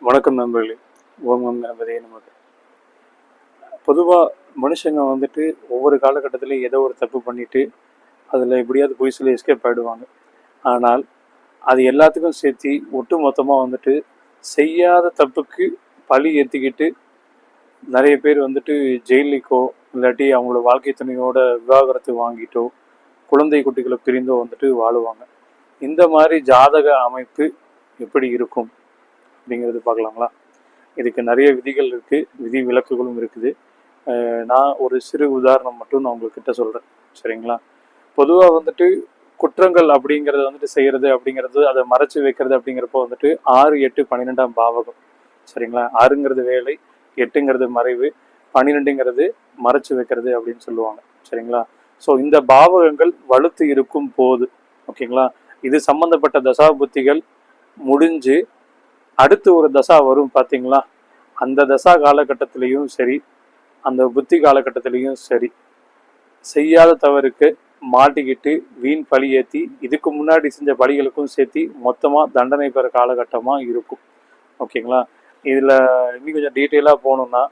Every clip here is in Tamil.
வணக்கம் நண்பர்களே. ஓம் ஓம் கணபதியே நமக்கு. பொதுவாக மனுஷங்க வந்துட்டு ஒவ்வொரு காலகட்டத்திலையும் ஏதோ ஒரு தப்பு பண்ணிட்டு அதில் எப்படியாவது போய் சொல்லி எஸ்கேப் ஆகிடுவாங்க. ஆனால் அது எல்லாத்துக்கும் சேர்த்து ஒட்டு மொத்தமாக வந்துட்டு செய்யாத தப்புக்கு பழி ஏற்றிக்கிட்டு நிறைய பேர் வந்துட்டு ஜெயிலுக்கோ இல்லாட்டி அவங்களோட வாழ்க்கை துணையோட விவாகரத்து வாங்கிட்டோ குழந்தை குட்டிகளை பிரிந்தோ வந்துட்டு வாழுவாங்க. இந்த மாதிரி ஜாதக அமைப்பு எப்படி இருக்கும் அப்படிங்கிறது பார்க்கலாங்களா? இதுக்கு நிறைய விதிகள் இருக்குது, விதி விலக்குகளும் இருக்குது. நான் ஒரு சிறு உதாரணம் மட்டும் நான் உங்கள்கிட்ட சொல்கிறேன், சரிங்களா? பொதுவாக வந்துட்டு குற்றங்கள் அப்படிங்கிறத வந்துட்டு செய்கிறது அப்படிங்கிறது, அதை மறைச்சி வைக்கிறது அப்படிங்கிறப்போ வந்துட்டு 6, 8, 12ஆம் பாவகம், சரிங்களா? 6ங்கிறது வேலை, 8ங்கிறது மறைவு, 12ங்கிறது மறைச்சி வைக்கிறது அப்படின்னு சொல்லுவாங்க, சரிங்களா? ஸோ இந்த பாவகங்கள் வலுத்து இருக்கும் போது, ஓகேங்களா, இது சம்மந்தப்பட்ட தசாபுத்திகள் முடிஞ்சு அடுத்து ஒரு தசா வரும் பார்த்தீங்களா? அந்த தசா காலகட்டத்திலையும் சரி, அந்த புத்தி காலகட்டத்திலையும் சரி, செய்யாத தவறுக்கு மாட்டிக்கிட்டு வீண் பழி ஏற்றி இதுக்கு முன்னாடி செஞ்ச பழிகளுக்கும் சேர்த்து மொத்தமாக தண்டனை பெற காலகட்டமாக இருக்கும், ஓகேங்களா? இதில் இன்னும் கொஞ்சம் டீட்டெயிலாக போகணுன்னா,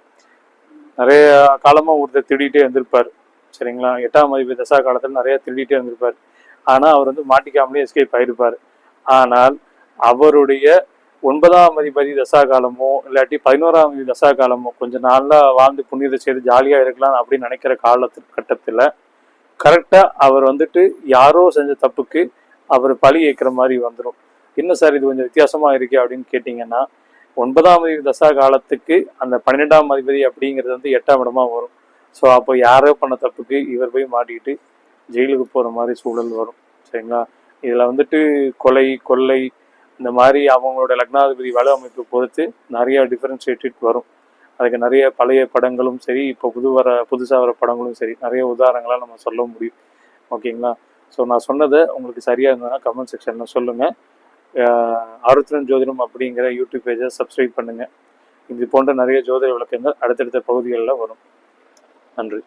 நிறைய காலமாக ஒருத்தர் திருடிட்டே இருந்திருப்பார், சரிங்களா? 8ஆம் அதிபதி தசா காலத்தில் நிறைய திருடிட்டே இருந்திருப்பார். ஆனால் அவர் வந்து மாட்டிக்காமலே எஸ்கேப் ஆகிருப்பார். ஆனால் அவருடைய 9ஆம் அதிபதி தசா காலமோ இல்லாட்டி 11ஆம் அதிபதி தசா காலமோ கொஞ்சம் நாளா வாழ்ந்து புண்ணியத்தை செய்து ஜாலியாக இருக்கலாம் அப்படின்னு நினைக்கிற கட்டத்தில் கரெக்டாக அவர் வந்துட்டு யாரோ செஞ்ச தப்புக்கு அவர் பழி ஏற்கிற மாதிரி வந்துடும். என்ன சார் இது கொஞ்சம் வித்தியாசமாக இருக்கே அப்படின்னு கேட்டிங்கன்னா, 9ஆம் அதிபதி தசா காலத்துக்கு அந்த 12ஆம் அதிபதி அப்படிங்கிறது வந்து 8ஆம் இடமா வரும். ஸோ அப்போ யாரோ பண்ண தப்புக்கு இவர் போய் மாட்டிக்கிட்டு ஜெயிலுக்கு போகிற மாதிரி சூழல் வரும், சரிங்களா? இதில் வந்துட்டு கொலை, கொள்ளை, இந்த மாதிரி அவங்களோட லக்னாதிபதி வலு அமைப்பு பொறுத்து நிறைய டிஃபரன்ஷியேட்டட் வரும். அதுக்கு நிறைய பழைய படங்களும் சரி, இப்போ புதுசாக வர படங்களும் சரி, நிறைய உதாரணங்களாக நம்ம சொல்ல முடியும், ஓகேங்களா? ஸோ நான் சொன்னதை உங்களுக்கு சரியாக இருந்ததுன்னா கமெண்ட் செக்ஷனில் சொல்லுங்கள். ஆருத்ரன் ஜோதிடம் அப்படிங்கிற யூடியூப் பேஜை சப்ஸ்கிரைப் பண்ணுங்கள். இது போன்ற நிறைய ஜோதிட விளக்கங்கள் அடுத்தடுத்த பகுதிகளில் வரும். நன்றி.